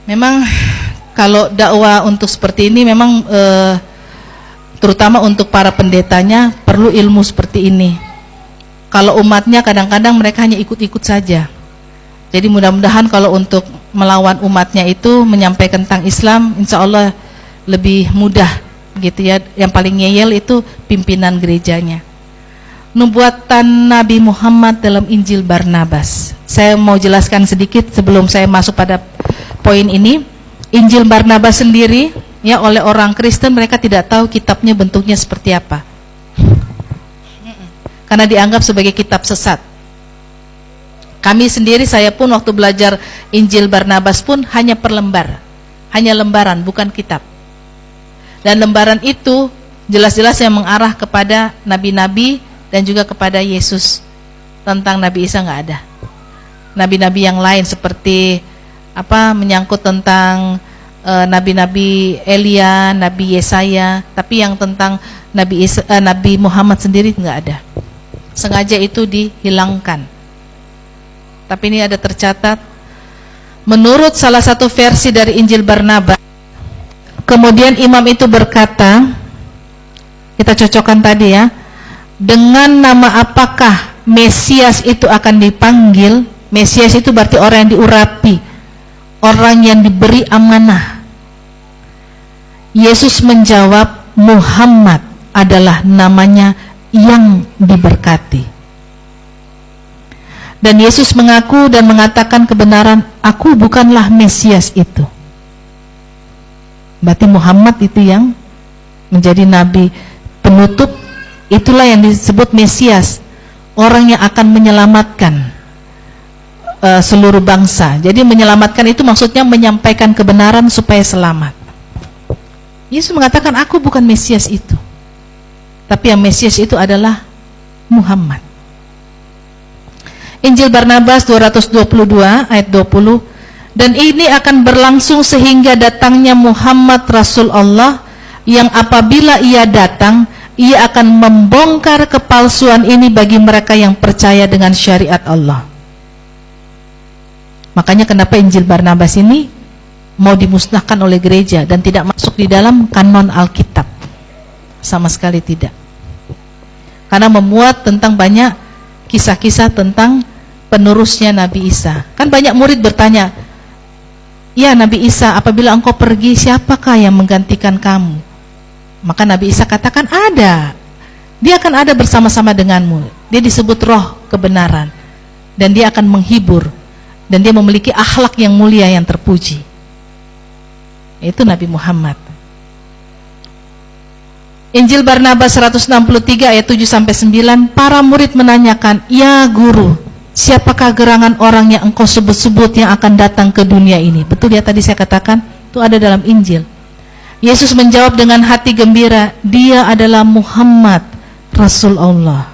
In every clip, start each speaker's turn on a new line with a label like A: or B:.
A: Memang kalau dakwah untuk seperti ini memang terutama untuk para pendetanya perlu ilmu seperti ini. Kalau umatnya kadang-kadang mereka hanya ikut-ikut saja. Jadi mudah-mudahan kalau untuk melawan umatnya itu menyampaikan tentang Islam, insya Allah lebih mudah gitu ya. Yang paling ngeyel itu pimpinan gerejanya. Nubuatan Nabi Muhammad dalam Injil Barnabas. Saya mau jelaskan sedikit sebelum saya masuk pada poin ini. Injil Barnabas sendiri ya, oleh orang Kristen mereka tidak tahu kitabnya bentuknya seperti apa. Karena dianggap sebagai kitab sesat. Kami sendiri, saya pun waktu belajar Injil Barnabas pun hanya per lembar. Hanya lembaran, bukan kitab. Dan lembaran itu jelas-jelas yang mengarah kepada nabi-nabi dan juga kepada Yesus. Tentang Nabi Isa nggak ada. Nabi-nabi yang lain seperti menyangkut tentang nabi-nabi Elia, Nabi Yesaya, tapi yang tentang Nabi Muhammad sendiri nggak ada. Sengaja itu dihilangkan. Tapi ini ada tercatat, menurut salah satu versi dari Injil Barnabas, kemudian imam itu berkata, kita cocokkan tadi ya, dengan nama apakah Mesias itu akan dipanggil? Mesias itu berarti orang yang diurapi, orang yang diberi amanah. Yesus menjawab, Muhammad adalah namanya yang diberkati. Dan Yesus mengaku dan mengatakan kebenaran, aku bukanlah Mesias itu. Berarti Muhammad itu yang menjadi nabi penutup, itulah yang disebut Mesias, orang yang akan menyelamatkan seluruh bangsa. Jadi menyelamatkan itu maksudnya menyampaikan kebenaran supaya selamat. Yesus mengatakan, aku bukan Mesias itu, tapi yang Mesias itu adalah Muhammad. Injil Barnabas 222 ayat 20, dan ini akan berlangsung sehingga datangnya Muhammad Rasul Allah, yang apabila ia datang, ia akan membongkar kepalsuan ini bagi mereka yang percaya dengan syariat Allah. Makanya kenapa Injil Barnabas ini mau dimusnahkan oleh gereja dan tidak masuk di dalam kanon Alkitab. Sama sekali tidak. Karena memuat tentang banyak kisah-kisah tentang penerusnya Nabi Isa. Kan banyak murid bertanya, ya Nabi Isa, apabila engkau pergi, siapakah yang menggantikan kamu? Maka Nabi Isa katakan, ada. Dia akan ada bersama-sama denganmu. Dia disebut roh kebenaran. Dan dia akan menghibur. Dan dia memiliki akhlak yang mulia yang terpuji. Itu Nabi Muhammad. Injil Barnabas 163 ayat 7-9, para murid menanyakan, ya guru, siapakah gerangan orang yang engkau sebut-sebut yang akan datang ke dunia ini? Betul ya tadi saya katakan, itu ada dalam Injil. Yesus menjawab dengan hati gembira, dia adalah Muhammad Rasul Allah.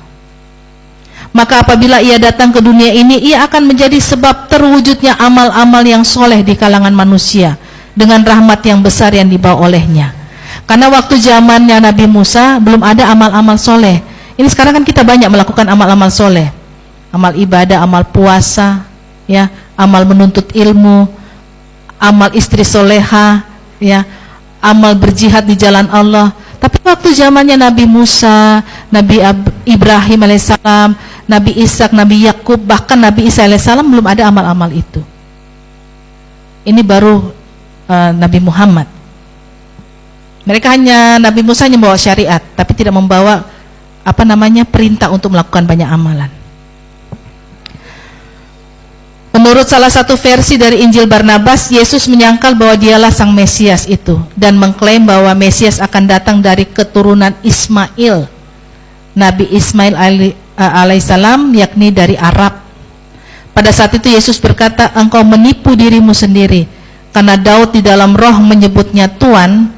A: Maka apabila ia datang ke dunia ini, ia akan menjadi sebab terwujudnya amal-amal yang soleh di kalangan manusia, dengan rahmat yang besar yang dibawa olehnya. Karena waktu zamannya Nabi Musa belum ada amal-amal soleh. Ini sekarang kan kita banyak melakukan amal-amal soleh, amal ibadah, amal puasa, ya, amal menuntut ilmu, amal istri soleha, ya, amal berjihad di jalan Allah. Tapi waktu zamannya Nabi Musa, Nabi Ibrahim alaihissalam, Nabi Ishak, Nabi Yakub, bahkan Nabi Isa alaihissalam belum ada amal-amal itu. Ini baru Nabi Muhammad. Mereka hanya, Nabi Musa hanya membawa syariat, tapi tidak membawa perintah untuk melakukan banyak amalan. Menurut salah satu versi dari Injil Barnabas, Yesus menyangkal bahwa dialah sang Mesias itu dan mengklaim bahwa Mesias akan datang dari keturunan Ismail, Nabi Ismail alaihissalam, yakni dari Arab. Pada saat itu Yesus berkata, engkau menipu dirimu sendiri, karena Daud di dalam roh menyebutnya Tuan,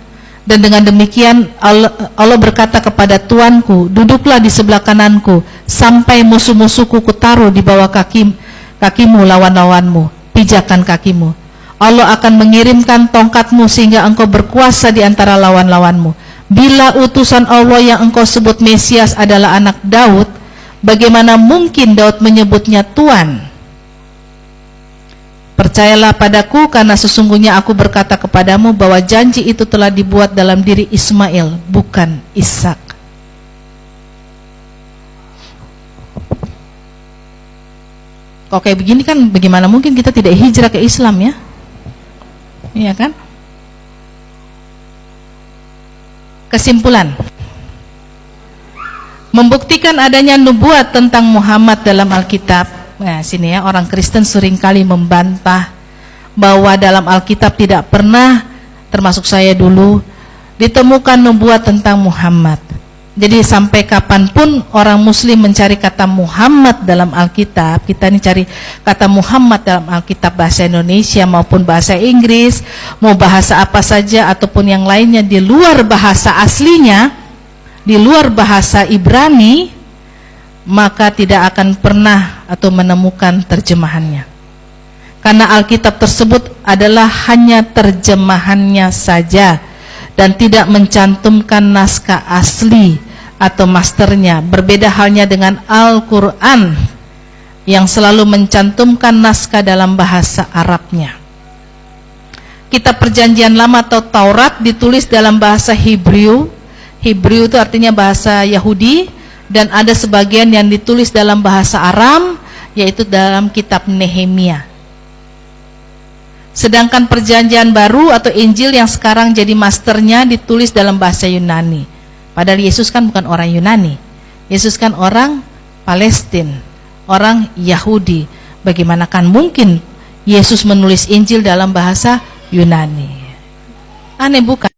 A: dan dengan demikian Allah berkata kepada Tuanku, duduklah di sebelah kananku, sampai musuh-musuhku kutaruh di bawah kakimu, lawan-lawanmu, pijakan kakimu. Allah akan mengirimkan tongkatmu sehingga engkau berkuasa di antara lawan-lawanmu. Bila utusan Allah yang engkau sebut Mesias adalah anak Daud, bagaimana mungkin Daud menyebutnya Tuan? Percayalah padaku, karena sesungguhnya aku berkata kepadamu bahwa janji itu telah dibuat dalam diri Ismail, bukan Ishak. Kok kayak begini kan bagaimana mungkin kita tidak hijrah ke Islam ya? Iya kan? Kesimpulan, membuktikan adanya nubuat tentang Muhammad dalam Alkitab. Nah sini ya, orang Kristen seringkali membantah bahwa dalam Alkitab tidak pernah, termasuk saya dulu, ditemukan nubuat tentang Muhammad. Jadi sampai kapanpun orang muslim mencari kata Muhammad dalam Alkitab, kita ini cari kata Muhammad dalam Alkitab bahasa Indonesia maupun bahasa Inggris, mau bahasa apa saja ataupun yang lainnya di luar bahasa aslinya, di luar bahasa Ibrani, maka tidak akan pernah atau menemukan terjemahannya. Karena Alkitab tersebut adalah hanya terjemahannya saja dan tidak mencantumkan naskah asli atau masternya. Berbeda halnya dengan Al-Quran yang selalu mencantumkan naskah dalam bahasa Arabnya. Kitab Perjanjian Lama atau Taurat ditulis dalam bahasa Hebrew. Hebrew itu artinya bahasa Yahudi, dan ada sebagian yang ditulis dalam bahasa Aram, yaitu dalam kitab Nehemia. Sedangkan Perjanjian Baru atau Injil yang sekarang jadi masternya ditulis dalam bahasa Yunani. Padahal Yesus kan bukan orang Yunani. Yesus kan orang Palestina, orang Yahudi. Bagaimana kan mungkin Yesus menulis Injil dalam bahasa Yunani? Aneh bukan?